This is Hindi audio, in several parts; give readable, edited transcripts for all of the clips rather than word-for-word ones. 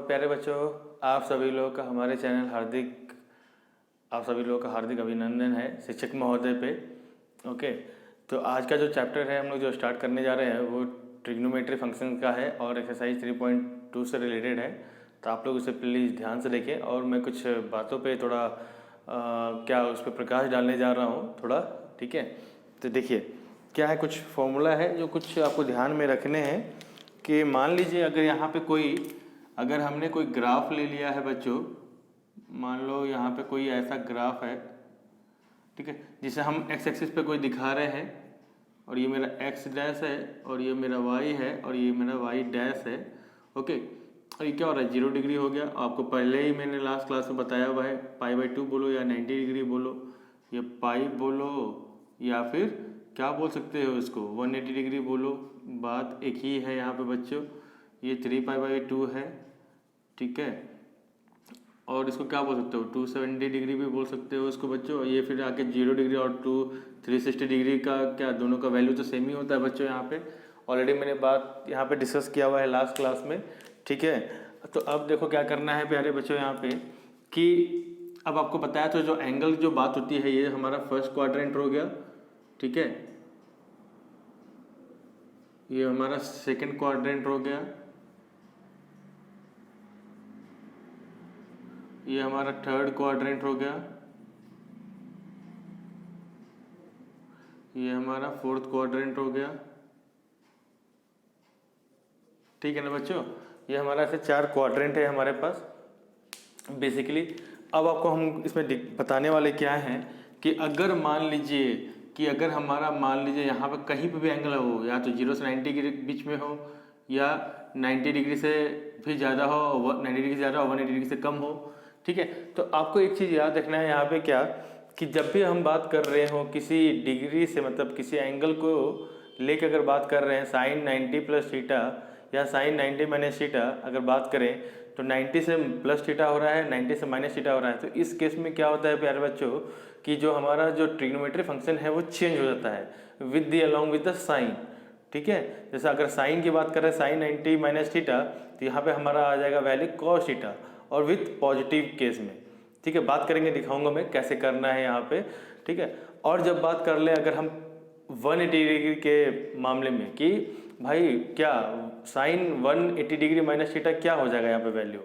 प्यारे बच्चों, आप सभी लोग का हमारे चैनल आप सभी लोग का हार्दिक अभिनंदन है शिक्षक महोदय पे। ओके, तो आज का जो चैप्टर है हम लोग जो स्टार्ट करने जा रहे हैं वो ट्रिग्नोमेट्री फंक्शन का है और एक्सरसाइज 3.2 से रिलेटेड है। तो आप लोग उसे प्लीज़ ध्यान से देखें और मैं कुछ बातों पे थोड़ा क्या उस पर प्रकाश डालने जा रहा हूँ थोड़ा। ठीक है, तो देखिए क्या है, कुछ फॉर्मूला है जो कुछ आपको ध्यान में रखने हैं कि मान लीजिए अगर हमने कोई ग्राफ ले लिया है बच्चों, मान लो यहाँ पे कोई ऐसा ग्राफ है, ठीक है, जिसे हम एक्स एक्सिस पे कोई दिखा रहे हैं और ये मेरा एक्स डैश है और ये मेरा वाई है और ये मेरा वाई डैश है। ओके, और ये क्या हो रहा है, 0 डिग्री हो गया। आपको पहले ही मैंने लास्ट क्लास में बताया हुआ है, π/2 बोलो या 90 डिग्री बोलो या पाई बोलो या फिर क्या बोल सकते हो इसको 180 डिग्री बोलो, बात एक ही है यहाँ पे बच्चों। ये 3π/2 है, ठीक है, और इसको क्या बोल सकते हो 270 डिग्री भी बोल सकते हो इसको बच्चों। ये फिर आके 0 डिग्री और 360 डिग्री का क्या, दोनों का वैल्यू तो सेम ही होता है बच्चों। यहाँ पे ऑलरेडी मैंने बात यहाँ पे डिस्कस किया हुआ है लास्ट क्लास में, ठीक है। तो अब देखो क्या करना है प्यारे बच्चों यहाँ पे कि अब आपको बताया तो जो एंगल जो बात होती है ये हमारा फर्स्ट क्वाड्रेंट हो गया, ठीक है, ये हमारा सेकंड क्वाड्रेंट हो गया, ये हमारा थर्ड क्वाड्रेंट हो गया, ये हमारा फोर्थ क्वाड्रेंट हो गया, ठीक है ना बच्चों। ये हमारा ऐसे 4 क्वाड्रेंट है हमारे पास बेसिकली। अब आपको हम इसमें बताने वाले क्या हैं कि अगर मान लीजिए यहाँ पे कहीं पे भी एंगल हो, या तो 0 से 90 के बीच में हो या 90 डिग्री से भी ज़्यादा हो, 90 डिग्री से ज़्यादा हो, 180 डिग्री से कम हो, ठीक है। तो आपको एक चीज़ याद रखना है यहाँ पे क्या, कि जब भी हम बात कर रहे हो किसी डिग्री से, मतलब किसी एंगल को लेकर अगर बात कर रहे हैं साइन 90 प्लस थीटा या साइन 90 माइनस थीटा अगर बात करें तो 90 से प्लस थीटा हो रहा है, 90 से माइनस थीटा हो रहा है। तो इस केस में क्या होता है प्यारे बच्चों कि जो हमारा जो ट्रिग्नोमेट्री फंक्शन है वो चेंज हो जाता है with the along with the sign, ठीक है। जैसे अगर साइन की बात करें साइन 90 माइनस थीटा, तो यहाँ पे हमारा आ जाएगा वैल्यू कॉस थीटा और विथ पॉजिटिव केस में, ठीक है। बात करेंगे, दिखाऊंगा मैं कैसे करना है यहाँ पे, ठीक है। और जब बात कर ले अगर हम 180 डिग्री के मामले में कि भाई क्या साइन 180 डिग्री माइनस थीटा क्या हो जाएगा यहाँ पे वैल्यू,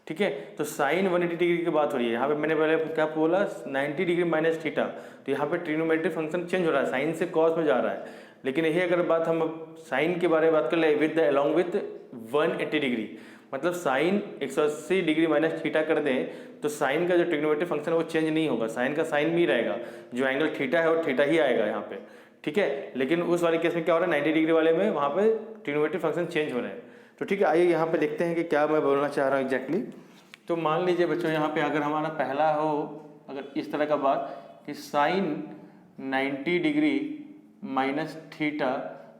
ठीक है। तो साइन 180 डिग्री की बात हो रही है यहाँ पे, मैंने पहले क्या बोला 90 डिग्री माइनस थीटा, तो यहाँ पे ट्रिग्नोमेट्री फंक्शन चेंज हो रहा है, साइन से कॉस में जा रहा है। लेकिन यही अगर बात हम साइन के बारे में बात कर ले विद अलॉन्ग विथ 180 डिग्री, मतलब साइन 180 डिग्री माइनस थीटा कर दें तो साइन का जो ट्रिग्नोमेट्री फंक्शन है वो चेंज नहीं होगा, साइन का साइन भी रहेगा, जो एंगल थीटा है वो थीटा ही आएगा यहाँ पे, ठीक है। लेकिन उस वाले केस में क्या हो रहा है 90 डिग्री वाले में वहाँ पे ट्रिग्नोमेट्री फंक्शन चेंज हो रहे हैं। तो ठीक है, आइए यहाँ पे देखते हैं कि क्या मैं बोलना चाह रहा हूँ एग्जैक्टली। तो मान लीजिए बच्चों यहाँ पे अगर हमारा पहला हो अगर इस तरह का बात कि साइन 90 डिग्री माइनस थीटा,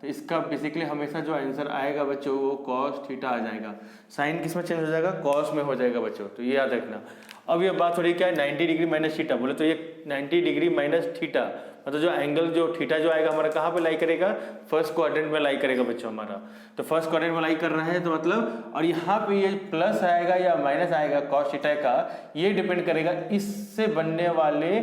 तो इसका बेसिकली हमेशा जो आंसर आएगा बच्चों वो कॉस थीटा आ जाएगा। साइन किस में चेंज हो जाएगा, कॉस में हो जाएगा बच्चों, तो ये याद रखना। अब ये बात हो रही क्या है 90 डिग्री माइनस थीटा बोले तो ये 90 डिग्री माइनस थीटा मतलब जो एंगल जो थीटा जो आएगा हमारा कहाँ पे लाई करेगा, फर्स्ट क्वाड्रेंट में लाई करेगा बच्चों हमारा। तो फर्स्ट क्वाड्रेंट में लाई कर रहा है तो मतलब, और यहाँ पे ये प्लस आएगा या माइनस आएगा कॉस थीटा का, ये डिपेंड करेगा इससे बनने वाले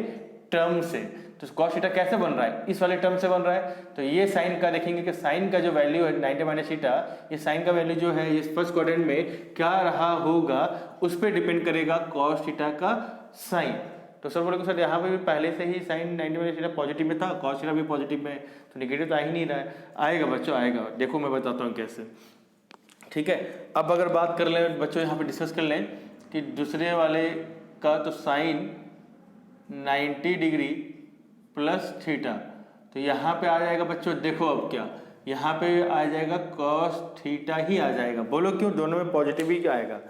टर्म से। तो कॉस थीटा कैसे बन रहा है, इस वाले टर्म से बन रहा है। तो ये साइन का देखेंगे कि साइन का जो वैल्यू है 90 माइनस थीटा, ये साइन का वैल्यू जो है इस फर्स्ट क्वाड्रेंट में क्या रहा होगा उस पर डिपेंड करेगा कॉस थीटा का साइन। तो सर बोले सर यहाँ पे भी पहले से ही साइन 90 माइनस थीटा पॉजिटिव में था, कॉस थीटा भी पॉजिटिव में, तो नेगेटिव तो आ ही नहीं रहा है। आएगा बच्चों आएगा, देखो मैं बताता हूँ कैसे, ठीक है। अब अगर बात कर लें बच्चों यहाँ पे डिस्कस कर लें कि दूसरे वाले का, तो साइन 90 डिग्री प्लस थीटा, तो यहाँ पे आ जाएगा बच्चों, देखो अब क्या यहाँ पे आ जाएगा कॉस थीटा ही आ जाएगा। बोलो क्यों, दोनों में पॉजिटिव ही क्या आएगा।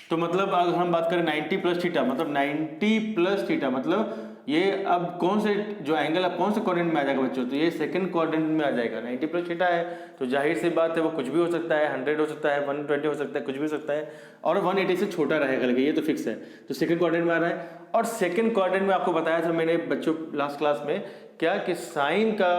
तो मतलब अगर हम बात करें 90 प्लस थीटा मतलब 90 प्लस थीटा मतलब ये अब कौन से जो एंगल अब कौन से क्वाड्रेंट में आ जाएगा बच्चों, तो ये सेकंड क्वाड्रेंट में आ जाएगा। 90 प्लस थीटा है तो जाहिर सी बात है वो कुछ भी हो सकता है, 100 हो सकता है, 120 हो सकता है, कुछ भी हो सकता है, और 180 से छोटा रहेगा, लेकिन ये तो फिक्स है। तो सेकंड क्वाड्रेंट में आ रहा है, और सेकंड क्वाड्रेंट में आपको बताया था मैंने बच्चों लास्ट क्लास में क्या कि साइन का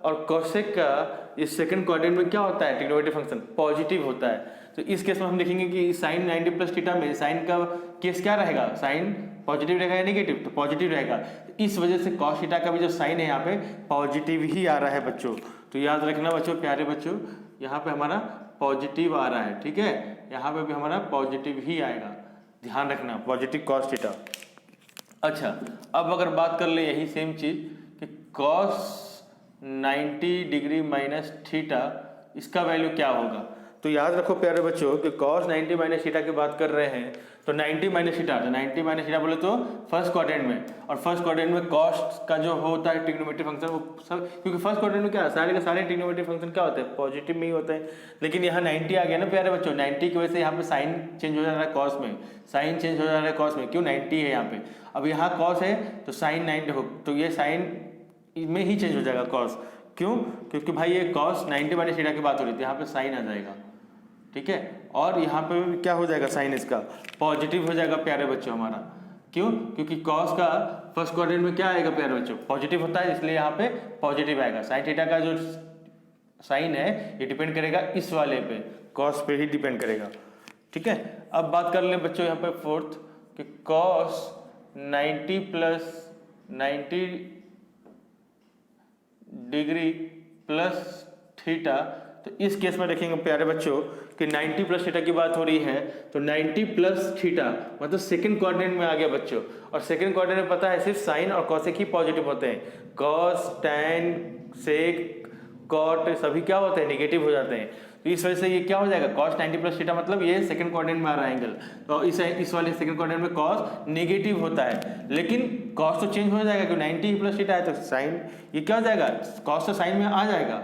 और कोसेक का इस सेकंड क्वाड्रेंट में क्या होता है, ट्रिग्नोमेट्रिक फंक्शन पॉजिटिव होता है। तो इस केस में हम देखेंगे कि साइन 90 प्लस थीटा में साइन का केस क्या रहेगा, साइन पॉजिटिव रहेगा या नेगेटिव, तो पॉजिटिव रहेगा। तो इस वजह से कॉस थीटा का भी जो साइन है यहाँ पे पॉजिटिव ही आ रहा है बच्चों। तो याद रखना बच्चों, प्यारे बच्चों, यहाँ पे हमारा पॉजिटिव आ रहा है, ठीक है, यहाँ पे भी हमारा पॉजिटिव ही आएगा, ध्यान रखना, पॉजिटिव कॉस थीटा। अच्छा, अब अगर बात कर ले यही सेम चीज कि कॉस 90 डिग्री माइनस थीटा, इसका वैल्यू क्या होगा। तो याद रखो प्यारे बच्चों कि cos 90 माइनस थीटा की बात कर रहे हैं, तो 90 माइनस थीटा, तो 90 माइनस थीटा बोले तो फर्स्ट क्वाड्रेंट में, और फर्स्ट क्वाड्रेंट में cos का जो होता है ट्रिग्नोमेट्रिक फंक्शन वो सब, क्योंकि फर्स्ट क्वाड्रेंट में क्या सारे के सारे ट्रिग्नोमेट्रिक फंक्शन क्या होते हैं, पॉजिटिव में ही होते हैं। लेकिन यहाँ 90 आ गया ना प्यारे बच्चों, 90 की वजह से यहाँ पे साइन चेंज हो जा रहा है cos में, साइन चेंज हो जा रहा है cos में, क्यों, 90 है यहाँ पे। अब यहाँ cos है तो साइन 90 हो, तो ये साइन में ही चेंज हो जाएगा cos, क्यों, क्योंकि भाई ये cos 90 माइनस थीटा की बात हो रही थी, यहाँ पे साइन आ जाएगा, ठीक है। और यहाँ पे भी क्या हो जाएगा, साइन इसका पॉजिटिव हो जाएगा प्यारे बच्चों हमारा, क्यों, क्योंकि cos का फर्स्ट क्वाड्रेंट में क्या आएगा प्यारे बच्चों, पॉजिटिव होता है, इसलिए यहाँ पे पॉजिटिव आएगा। साइन थीटा का जो साइन है ये डिपेंड करेगा इस वाले पे, cos पे ही डिपेंड करेगा, ठीक है। अब बात कर ले बच्चों यहाँ पे फोर्थ कि cos 90 plus 90 degree plus theta, तो इस केस में देखेंगे प्यारे बच्चों कि 90 प्लस थीटा की बात हो रही है, तो 90 प्लस थीटा मतलब सेकंड क्वाड्रेंट में आ गया बच्चों, और सेकंड क्वाड्रेंट में पता है सिर्फ साइन और कॉसेक ही पॉजिटिव होते हैं, कॉस टैन सेक कॉट सभी क्या होते हैं, नेगेटिव हो जाते हैं। तो इस वजह से ये क्या हो जाएगा, cos 90 प्लस थीटा मतलब ये सेकंड क्वाड्रेंट में आ रहा है एंगल, तो इस वाले सेकंड क्वाड्रेंट में cos नेगेटिव होता है, लेकिन cos तो चेंज हो जाएगा क्योंकि 90 प्लस थीटा है, तो साइन ये क्या हो जाएगा, cos तो साइन में आ जाएगा,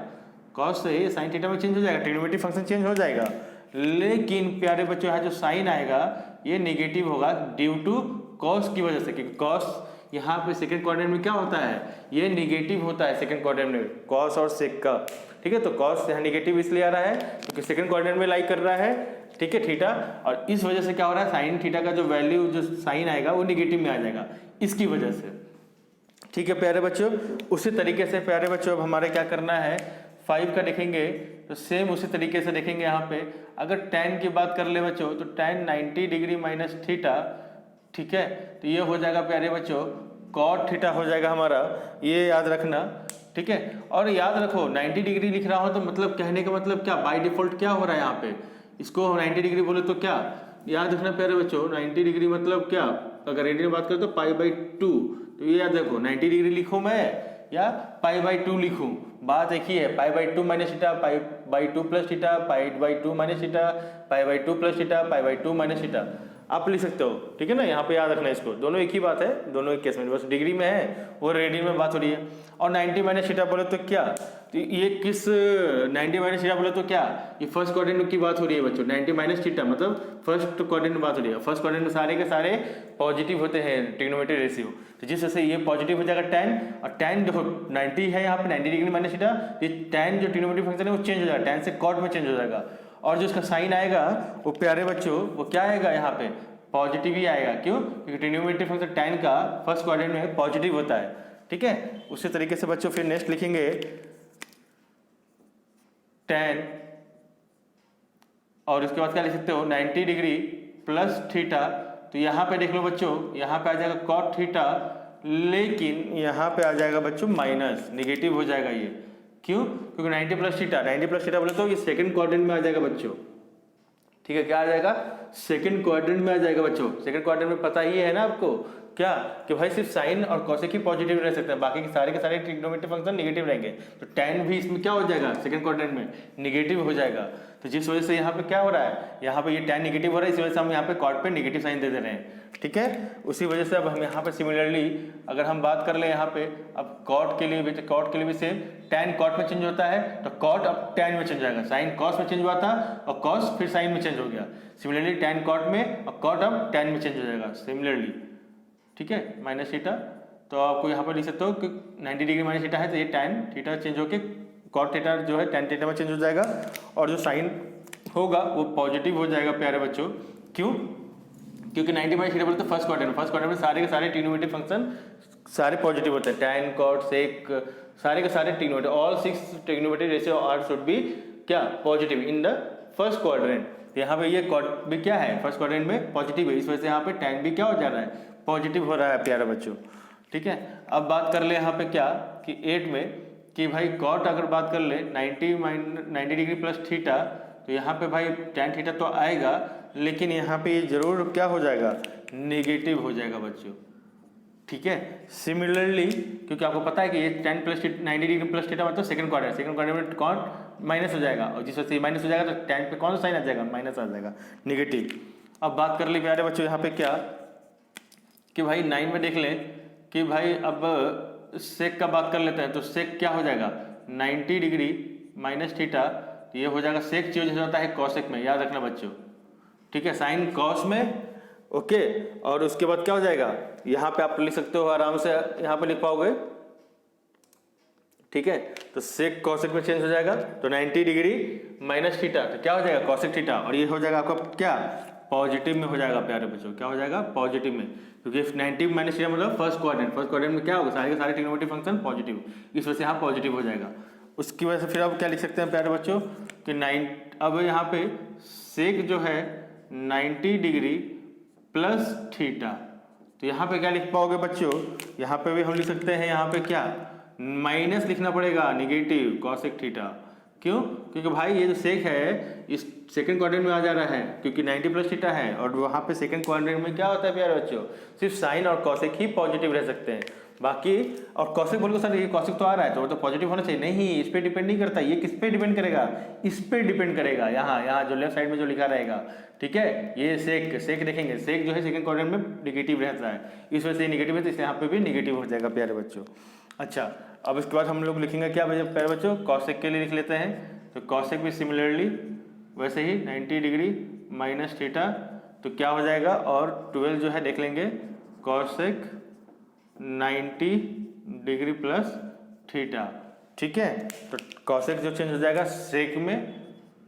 cos से ये साइन थीटा में चेंज हो जाएगा, ट्रिग्नोमेट्रिक फंक्शन चेंज हो जाएगा। लेकिन प्यारे बच्चों यहाँ जो साइन आएगा ये नेगेटिव होगा ड्यू टू cos की वजह से, क्योंकि cos यहाँ पे सेकंड क्वाड्रेंट में क्या होता है, ये नेगेटिव होता है सेकंड क्वाड्रेंट में, cos और sec का, ठीक है। तो cos यहाँ नेगेटिव इसलिए आ रहा है क्योंकि सेकंड क्वाड्रेंट में लाइक कर रहा है, ठीक है, थीटा, और इस वजह से क्या हो रहा है, साइन थीटा का जो वैल्यू जो साइन आएगा वो नेगेटिव में आ जाएगा इसकी वजह से, ठीक है प्यारे बच्चों। उसी तरीके से प्यारे बच्चों अब हमारे क्या करना है, 5 का देखेंगे तो सेम उसी तरीके से देखेंगे। यहाँ पे अगर tan की बात कर ले बच्चों तो tan 90 डिग्री माइनस थीटा, ठीक है, तो ये हो जाएगा प्यारे बच्चों cot थीटा हो जाएगा हमारा, ये याद रखना, ठीक है। और याद रखो 90 डिग्री लिख रहा हो तो मतलब कहने का मतलब क्या, बाय डिफॉल्ट क्या हो रहा है यहाँ पे, इसको 90 डिग्री बोले तो क्या याद रखना प्यारे बच्चों, 90 डिग्री मतलब क्या, अगर रेडियन बात करें तो π/2, तो ये याद रखो 90 डिग्री लिखूं मैं या π/2 लिखूं, बात एक ही है, π/2 minus theta, π/2 plus theta, π/2 minus theta, π/2 plus theta, π/2 minus theta, आप लिख सकते हो, ठीक है ना। यहाँ पे याद रखना इसको, दोनों एक ही बात है, दोनों एक केस में, बस डिग्री में है वो रेडियन में बात हो रही है। और 90 माइनस थीटा बोले तो क्या, तो ये किस 90 माइनस थीटा बोले तो क्या, ये फर्स्ट क्वाड्रेंट की बात हो रही है बच्चों, 90 माइनस थीटा मतलब फर्स्ट क्वाड्रेंट में बात हो रही है, फर्स्ट क्वाड्रेंट में सारे के सारे पॉजिटिव होते हैं ट्रिग्नोमेट्रिक रेशियो, तो जिस वजह से ये पॉजिटिव हो जाएगा tan, और tan देखो 90 है यहाँ पे 90 डिग्री माइनस थीटा, ये tan जो ट्रिग्नोमेट्रिक फंक्शन है वो चेंज हो जाएगा, tan से cot में चेंज हो जाएगा, और जो इसका साइन आएगा वो प्यारे बच्चों वो क्या आएगा, यहाँ पे पॉजिटिव ही आएगा, क्यों, क्योंकि ट्रिग्नोमेट्रिक फंक्शन tan का फर्स्ट क्वाड्रेंट में पॉजिटिव होता है, ठीक है। उसी तरीके से बच्चों फिर नेक्स्ट लिखेंगे tan, और इसके बाद क्या लिख सकते हो 90 डिग्री प्लस थीटा, तो यहाँ पे देख लो बच्चों, यहाँ पे आ जाएगा cot थीटा, लेकिन यहाँ पे आ जाएगा बच्चों माइनस, नेगेटिव हो जाएगा ये, क्यों, क्योंकि 90 प्लस थीटा बोले तो ये सेकंड क्वाड्रेंट में आ जाएगा बच्चों, ठीक है, क्या आ जाएगा, सेकंड क्वाड्रेंट में आ जाएगा बच्चों। सेकंड क्वाड्रेंट में पता ही है ना आपको क्या, कि भाई सिर्फ साइन और कॉसेक ही पॉजिटिव रह सकते हैं, बाकी के सारे ट्रिग्नोमेट्रिक फंक्शन नेगेटिव रहेंगे, तो tan भी इसमें क्या हो जाएगा, सेकंड क्वाड्रेंट में नेगेटिव हो जाएगा, तो जिस वजह से यहाँ पे क्या हो रहा है, यहाँ पे ये tan नेगेटिव हो रहा है, इस वजह से हम यहाँ पे cot पे नेगेटिव साइन दे रहे हैं, ठीक है। उसी वजह से अब हम यहाँ पे सिमिलरली अगर हम बात कर ले यहाँ पे, अब cot के लिए भी सेम, tan cot में चेंज होता है तो cot अब tan में चेंज जाएगा, साइन cos में चेंज हुआ था और cos फिर साइन में चेंज हो गया, सिमिलरली tan cot में और cot अब tan में चेंज हो जाएगा सिमिलरली, ठीक है, माइनस थीटा, तो आपको यहाँ पर लिख सकते हो कि 90 डिग्री माइनस थीटा है तो ये tan थीटा चेंज होके cot थीटा जो है tan थीटा में चेंज हो जाएगा, और जो साइन होगा वो पॉजिटिव हो जाएगा प्यारे बच्चों, क्यों, क्योंकि 90 माइनस थीटा बोलते फर्स्ट क्वाड्रेंट में सारे के सारे ट्रिग्नोमेट्रिक फंक्शन सारे पॉजिटिव होते हैं, tan cot sec सारे के सारे trigonometry, all 6 trigonometry ratio are should be क्या positive in the first quadrant. यहाँ पे ये कॉट भी क्या है फर्स्ट क्वाड्रेंट में पॉजिटिव है, इस वजह से यहाँ पे tan भी क्या हो जा रहा है पॉजिटिव हो रहा है प्यारे बच्चों। ठीक है, अब बात कर ले यहाँ पे क्या कि 8 में कि भाई कॉट अगर बात कर ले 90 डिग्री प्लस थीटा, तो यहाँ पे भाई tan थीटा तो आएगा, लेकिन यहाँ पे जरूर क्या हो जाएगा नेगेटिव हो जाएगा बच्चों। ठीक है, सिमिलरली क्योंकि आपको पता है कि ये 90 डिग्री प्लस थीटा मतलब सेकंड क्वाड्रेंट में कॉट माइनस हो जाएगा, और जिस वजह से माइनस हो जाएगा तो tan पे कौन सा साइन आ जाएगा माइनस आ जाएगा नेगेटिव। अब बात कर ले प्यारे बच्चों यहाँ पे क्या कि भाई 9 में देख लें कि भाई अब सेक का बात कर लेते हैं, तो सेक क्या हो जाएगा 90 डिग्री माइनस थीटा, तो ये हो जाएगा सेक चेंज हो जाता है कॉसेक में, याद रखना बच्चों। ठीक है, साइन कॉस में ओके, और उसके बाद क्या हो जाएगा यहाँ पे आप लिख सकते हो आराम से, यहाँ पे लिख पाओगे। ठीक है, तो सेक कॉसेक में चेंज हो जाएगा, तो 90 डिग्री माइनस थीटा तो क्या हो जाएगा कॉसेक थीटा, और ये हो जाएगा आपका क्या पॉजिटिव में हो जाएगा प्यारे बच्चों, क्या हो जाएगा पॉजिटिव में, क्योंकि 90 माइनस थीटा मतलब फर्स्ट क्वाड्रेंट में क्या होगा सारे के सारे ट्रिग्नोमेट्री फंक्शन पॉजिटिव, इस वजह से यहाँ पॉजिटिव हो जाएगा। उसकी वजह से फिर अब क्या लिख सकते हैं प्यारे बच्चों कि 9 अब यहाँ पे सेक जो है 90 डिग्री प्लस थीटा, तो यहाँ पे क्या लिख पाओगे बच्चों, यहाँ पे भी हम लिख सकते हैं यहाँ पे क्या माइनस लिखना पड़ेगा नेगेटिव कॉसेक थीटा। क्यों, क्योंकि भाई ये जो सेक है इस सेकंड क्वाड्रेंट में आ जा रहा है, क्योंकि 90 प्लस थीटा है, और वहाँ पे सेकंड क्वाड्रेंट में क्या होता है प्यारे बच्चों सिर्फ साइन और कॉसेक ही पॉजिटिव रह सकते हैं, बाकी और कॉसेक बोलो सर ये कॉसेक तो आ रहा है तो वो तो पॉजिटिव होना चाहिए, नहीं इस पे डिपेंड नहीं करता, ये किस पे डिपेंड करेगा इस पे डिपेंड करेगा, यहाँ जो लेफ्ट साइड में जो लिखा रहेगा। ठीक है, ये सेक देखेंगे, सेक जो है सेकंड क्वाड्रेंट में नेगेटिव रहता है, इस वजह से नेगेटिव है, तो इसलिए यहाँ पे भी नेगेटिव हो जाएगा प्यारे बच्चों। अच्छा, अब इसके बाद हम लोग लिखेंगे क्या प्यारे बच्चों कॉसेक के लिए लिख लेते हैं, तो कॉसेक भी सिमिलरली वैसे ही 90 डिग्री माइनस थीटा, तो क्या हो जाएगा, और 12 जो है देख लेंगे कॉसेक 90 डिग्री प्लस थीटा। ठीक है, तो कॉसेक जो चेंज हो जाएगा सेक में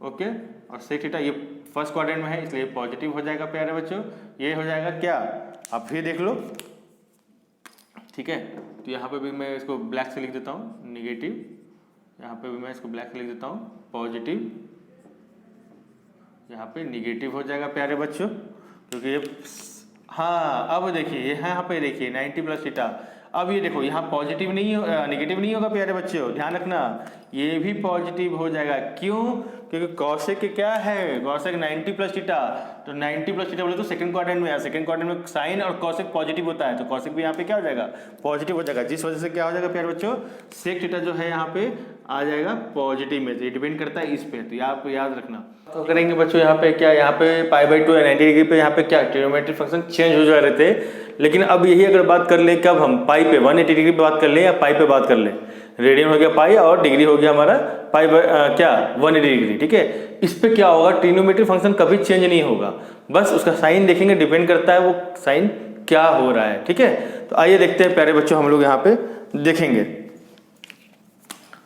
ओके, और सेक थीटा ये फर्स्ट क्वाड्रेंट में है इसलिए पॉजिटिव हो जाएगा प्यारे बच्चों, ये हो जाएगा क्या आप फिर देख लो। ठीक है, तो यहाँ पे भी मैं इसको ब्लैक से लिख देता हूँ निगेटिव, यहाँ पे भी मैं इसको ब्लैक से लिख देता हूँ पॉजिटिव, यहाँ पे निगेटिव हो जाएगा प्यारे बच्चों, क्योंकि ये हाँ अब देखिए यहाँ पे देखिए 90 प्लस थीटा, अब ये देखो यहाँ पॉजिटिव नहीं हो नेगेटिव नहीं होगा प्यारे बच्चों, ध्यान रखना ये भी पॉजिटिव हो जाएगा। क्यों, क्योंकि कॉसेक क्या है कॉसेक 90 प्लस थीटा, तो 90 प्लस थीटा बोले तो सेकंड क्वाड्रेंट में है, सेकंड क्वाड्रेंट में साइन और कॉसेक पॉजिटिव होता है, तो कॉसेक भी यहाँ पे क्या हो जाएगा पॉजिटिव हो जाएगा, जिस वजह से क्या हो जाएगा प्यारे बच्चों सेक थीटा जो है यहाँ पे आ जाएगा पॉजिटिव में, ये डिपेंड करता है इस पे, तो आपको याद रखना। तो करेंगे बच्चों यहाँ पे क्या, यहाँ पे π/2 या 90 डिग्री पे यहाँ पे क्या ट्रिग्नोमेट्रिक फंक्शन चेंज हो जा रहे थे, लेकिन अब यही अगर बात कर ले कब हम पाई पे 180 डिग्री पे बात कर ले या पाई पे बात कर ले, रेडियन हो गया पाई और डिग्री हो गया हमारा पाई क्या 180 डिग्री। ठीक है, इस पे क्या होगा ट्रिग्नोमेट्रिक फंक्शन कभी चेंज नहीं होगा, बस उसका साइन देखेंगे डिपेंड करता है वो साइन क्या हो रहा है। ठीक है, तो आइए देखते हैं प्यारे बच्चों हम लोग यहाँ पे देखेंगे,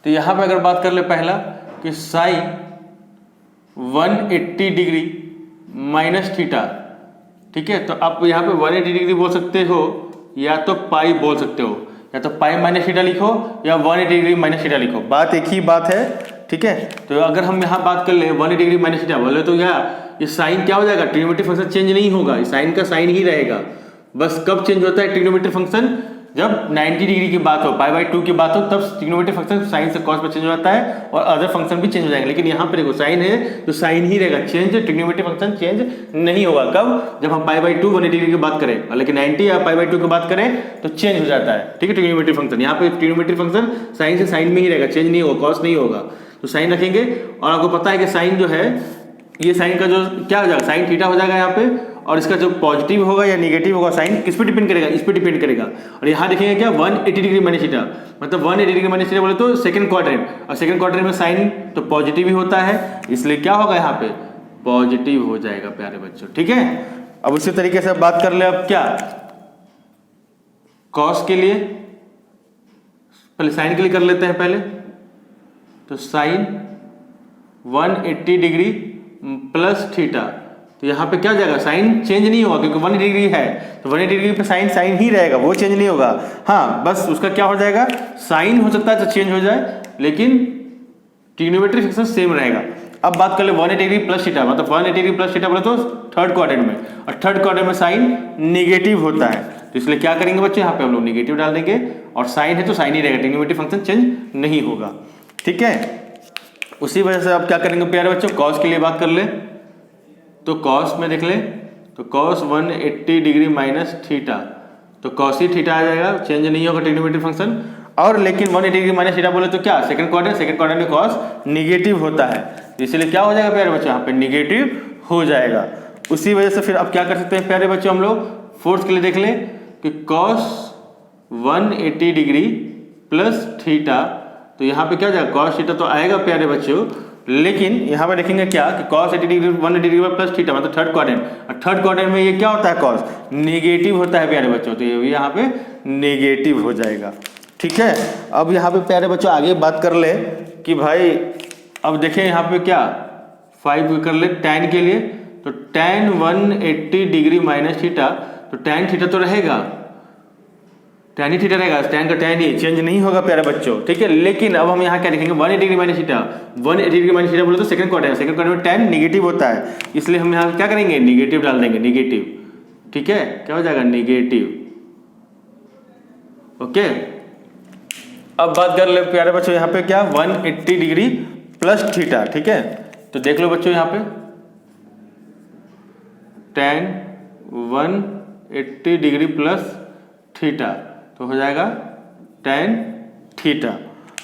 तो यहाँ पे अगर बात कर ले पहला कि साइन 180 डिग्री माइनस थीटा। ठीक है, तो आप यहाँ पे 180 डिग्री बोल सकते हो या तो पाई बोल सकते हो, या तो पाई माइनस थीटा लिखो या 180 डिग्री माइनस थीटा लिखो, बात एक ही बात है। ठीक है, तो अगर हम यहाँ बात कर ले 180 डिग्री माइनस थीटा बोले तो ये साइन क्या हो जाएगा ट्रिग्नोमेट्रिक फंक्शन चेंज नहीं होगा, साइन का साइन ही रहेगा, बस कब चेंज होता है ट्रिग्नोमेट्रिक फंक्शन जब 90 डिग्री की बात हो π/2 की बात हो, तब ट्रिग्नोमेट्रिक फंक्शन साइन से कॉस में चेंज हो जाता है और अदर फंक्शन भी चेंज हो जाएंगे, लेकिन यहाँ पे देखो साइन है तो साइन ही रहेगा, चेंज ट्रिग्नोमेट्रिक फंक्शन चेंज नहीं होगा। कब, जब हम π/2 180 डिग्री की बात करें, लेकिन 90 या π/2 की बात करें तो चेंज हो जाता है। ठीक है, ट्रिग्नोमेट्रिक फंक्शन यहाँ पे ट्रिग्नोमेट्रिक फंक्शन साइन से साइन में ही रहेगा, चेंज नहीं होगा, कॉस नहीं होगा, तो साइन रखेंगे। और आपको पता है कि साइन जो है ये साइन का जो क्या हो जाएगा साइन थीटा हो जाएगा यहाँ पे, और इसका जो पॉजिटिव होगा या नेगेटिव होगा साइन किस पे डिपेंड करेगा, इस पे डिपेंड करेगा। और यहाँ देखेंगे क्या 180 डिग्री माइनस थीटा, मतलब 180 डिग्री माइनस थीटा बोले तो सेकंड क्वाड्रेंट, और सेकंड क्वाड्रेंट में साइन तो पॉजिटिव ही होता है, इसलिए क्या होगा यहाँ पे पॉजिटिव हो जाएगा प्यारे बच्चों। ठीक है, अब उसी तरीके से बात कर ले अब क्या कॉस के लिए, पहले साइन के लिए कर लेते हैं पहले, तो साइन 180 डिग्री प्लस थीटा, तो यहाँ पे क्या हो जाएगा, साइन चेंज नहीं होगा क्योंकि 180 डिग्री है तो 180 डिग्री पे साइन साइन ही रहेगा, वो चेंज नहीं होगा। हाँ बस उसका क्या हो जाएगा, साइन हो सकता है तो चेंज हो जाए लेकिन ट्रिग्नोमेट्रिक फंक्शन सेम रहेगा। अब बात कर ले 180 डिग्री प्लस थीटा, मतलब 180 डिग्री प्लस थीटा बोले तो थर्ड क्वाड्रेंट में, और थर्ड क्वाड्रेंट में साइन नेगेटिव होता है तो इसलिए क्या करेंगे बच्चे, यहाँ पे हम लोग नेगेटिव डाल देंगे और साइन है तो साइन ही रहेगा, ट्रिग्नोमेट्रिक फंक्शन चेंज नहीं होगा। ठीक है, उसी वजह से आप क्या करेंगे प्यारे बच्चों, कॉस के लिए बात कर ले तो कॉस में देख ले तो कॉस 180 डिग्री माइनस थीटा, तो कॉस ही थीटा आ जाएगा, चेंज नहीं होगा ट्रिग्नोमेट्रिक फंक्शन। और लेकिन 180 डिग्री माइनस थीटा बोले तो क्या, सेकंड क्वाड्रेंट में कॉस निगेटिव होता है तो इसीलिए क्या हो जाएगा प्यारे बच्चों, यहाँ पे निगेटिव हो जाएगा। उसी वजह से फिर अब क्या कर सकते हैं प्यारे बच्चों, हम लोग फोर्थ के लिए देख ले कि कॉस 180 डिग्री प्लस थीटा, तो यहाँ पे क्या हो जाएगा, कॉस थीटा तो आएगा प्यारे बच्चों, लेकिन यहाँ पे देखेंगे क्या कि cos 80 degree 180 degree plus theta मतलब थर्ड क्वाड्रेंट, और थर्ड क्वाड्रेंट में ये क्या होता है, cos नेगेटिव होता है प्यारे बच्चों, तो ये भी यहाँ पे नेगेटिव हो जाएगा। ठीक है, अब यहाँ पे प्यारे बच्चों आगे बात कर ले कि भाई अब देखें यहाँ पे क्या 5 कर ले tan के लिए, तो tan 180 डिग्री माइनस थीटा, तो tan थीटा तो रहेगा, tan ही थीटा रहेगा, tan का tan ही चेंज नहीं होगा प्यारे बच्चों। ठीक है, लेकिन अब हम यहाँ क्या लिखेंगे 180 degree minus theta, 180 degree minus theta बोले तो सेकंड क्वाड्रेंट में tan नेगेटिव होता है, इसलिए हम यहाँ क्या करेंगे, नेगेटिव डाल देंगे, नेगेटिव। ठीक है, क्या हो जाएगा, नेगेटिव। ओके, अब बात कर ले प्यारे बच्चों यहाँ पे क्या 180 डिग्री प्लस थीटा। ठीक है, तो देख लो बच्चों यहाँ पे tan 180 डिग्री प्लस थीटा तो हो जाएगा tan थीटा,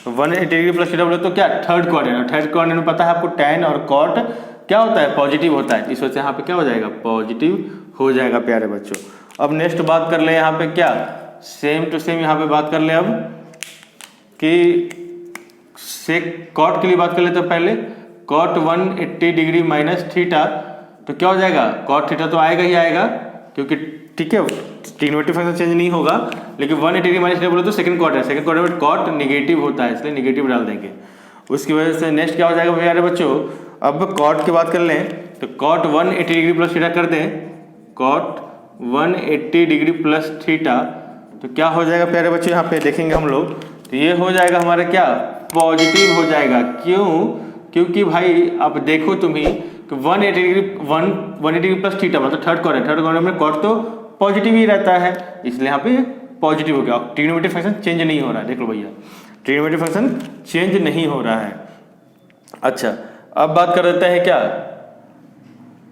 तो 180 डिग्री प्लस थीटा बोले तो क्या थर्ड क्वाड्रेंट, थर्ड क्वाड्रेंट में पता है आपको tan और cot क्या होता है, पॉजिटिव होता है, इस वजह से यहाँ पे क्या हो जाएगा, पॉजिटिव हो जाएगा प्यारे बच्चों। अब नेक्स्ट बात कर ले यहाँ पे क्या, सेम टू सेम यहाँ पे बात कर ले अब कि सेक cot के लिए बात कर ले, तो पहले cot 180 डिग्री माइनस थीटा, तो क्या हो जाएगा, cot थीटा तो आएगा ही आएगा क्योंकि ठीक है ट्रिग्नोमेट्रिक फंक्शन चेंज नहीं होगा, लेकिन 180 डिग्री माइनस थीटा बोले तो सेकंड क्वाड्रेंट में cot नेगेटिव होता है इसलिए नेगेटिव डाल देंगे। उसकी वजह से नेक्स्ट क्या हो जाएगा प्यारे बच्चों, अब cot की बात कर लें तो cot 180 डिग्री प्लस थीटा कर दें, cot 180 डिग्री प्लस थीटा, तो क्या हो जाएगा प्यारे बच्चों, यहाँ पे देखेंगे हम लोग तो ये हो जाएगा हमारा क्या, पॉजिटिव हो जाएगा। क्यों, क्योंकि भाई अब देखो तुम ही कि 180 डिग्री प्लस थीटा मतलब थर्ड क्वाड्रेंट में cot तो पॉजिटिव ही रहता है, इसलिए यहाँ पे पॉजिटिव हो गया, ट्रिग्नोमेट्रिक फंक्शन चेंज नहीं हो रहा है। देख लो भैया, ट्रिग्नोमेट्रिक फंक्शन चेंज नहीं हो रहा है। अच्छा, अब बात कर लेते हैं क्या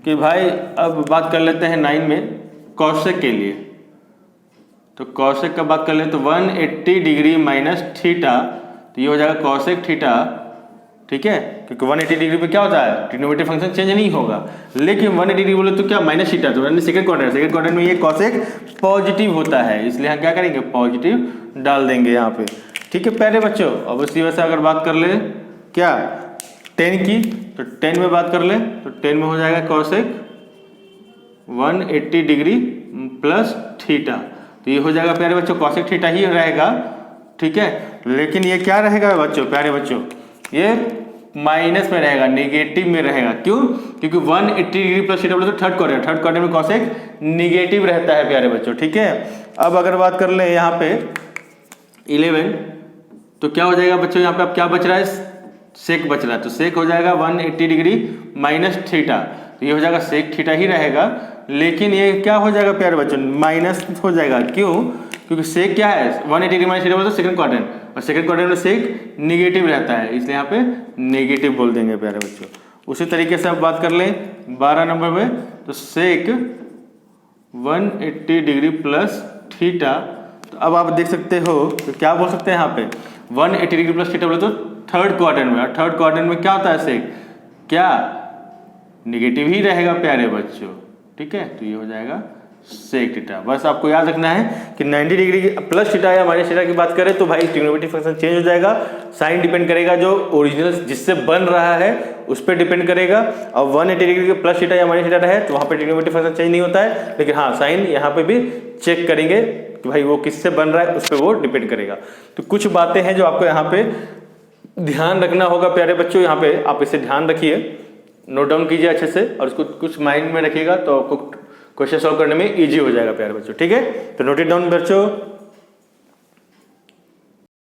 कि भाई अब बात कर लेते हैं 9 में कॉसेक के लिए, तो कॉसेक का बात कर ले तो 180 डिग्री माइनस थीटा, तो ये हो जाएगा कॉसेक थीटा। ठीक है, क्योंकि 180 डिग्री पे क्या होता है, ट्रिग्नोमेट्रिक फंक्शन चेंज नहीं होगा, लेकिन 180 डिग्री बोले तो क्या माइनस थीटा, तो सेकंड क्वाड्रेंट में ये कॉसेक पॉजिटिव होता है, इसलिए हम क्या करेंगे, पॉजिटिव डाल देंगे यहाँ पे। ठीक है प्यारे बच्चों, अब उसी वजह से अगर बात कर ले क्या 10 की, तो 10 में बात कर ले तो 10 में हो जाएगा कॉसेक 180 डिग्री प्लस थीटा, तो ये हो जाएगा प्यारे बच्चों कॉसेक थीटा ही रहेगा। ठीक है, लेकिन ये क्या रहेगा बच्चों, प्यारे बच्चों ये माइनस में रहेगा, नेगेटिव में रहेगा। क्यों, क्योंकि 180 डिग्री प्लस थीटा बोले तो थर्ड क्वाड्रेंट में कॉसेक नेगेटिव रहता है प्यारे बच्चों। ठीक है, अब अगर बात कर ले यहाँ पे 11, तो क्या हो जाएगा बच्चों, यहाँ पे अब क्या बच रहा है, सेक बच रहा है, तो सेक हो जाएगा 180 डिग्री माइनस थीटा, तो ये हो जाएगा सेक थीटा ही रहेगा, लेकिन ये क्या हो जाएगा प्यारे बच्चों, माइनस हो जाएगा। क्यों, क्योंकि सेक क्या है 180 डिग्री माइनस थीटा बोले तो सेकंड क्वाड्रेंट, और सेकंड क्वाड्रेंट में सेक नेगेटिव रहता है, इसलिए यहाँ पे नेगेटिव बोल देंगे प्यारे बच्चों। उसी तरीके से अब बात कर लें 12 नंबर में, तो सेक 180 डिग्री प्लस थीटा, तो अब आप देख सकते हो तो क्या बोल सकते हैं यहाँ पे 180 डिग्री प्लस थीटा बोले तो थर्ड क्वाड्रेंट में, और थर्ड क्वाड्रेंट में क्या होता है सेक, क्या नेगेटिव ही रहेगा प्यारे बच्चों। ठीक है, तो ये हो जाएगा सेक थीटा। बस आपको याद रखना है कि 90 डिग्री प्लस थीटा या माइनस थीटा की बात करें तो भाई ट्रिग्नोमेट्रिक फंक्शन चेंज हो जाएगा, साइन डिपेंड करेगा जो ओरिजिनल जिससे बन रहा है उस पर डिपेंड करेगा, और 180 डिग्री प्लस थीटा या माइनस थीटा रहे तो वहाँ पे ट्रिग्नोमेट्रिक फंक्शन चेंज नहीं होता है, लेकिन हाँ साइन यहाँ पे भी चेक करेंगे कि भाई वो किससे बन रहा है उस पर वो डिपेंड करेगा। तो कुछ बातें हैं जो आपको यहाँ पे ध्यान रखना होगा प्यारे बच्चों, यहाँ पे आप इसे ध्यान रखिए। नोट डाउन कीजिए अच्छे से और उसको कुछ माइंड में रखिएगा तो आपको क्वेश्चन सॉल्व करने में इजी हो जाएगा प्यारे बच्चों। ठीक है, तो नोट इट डाउन बच्चों।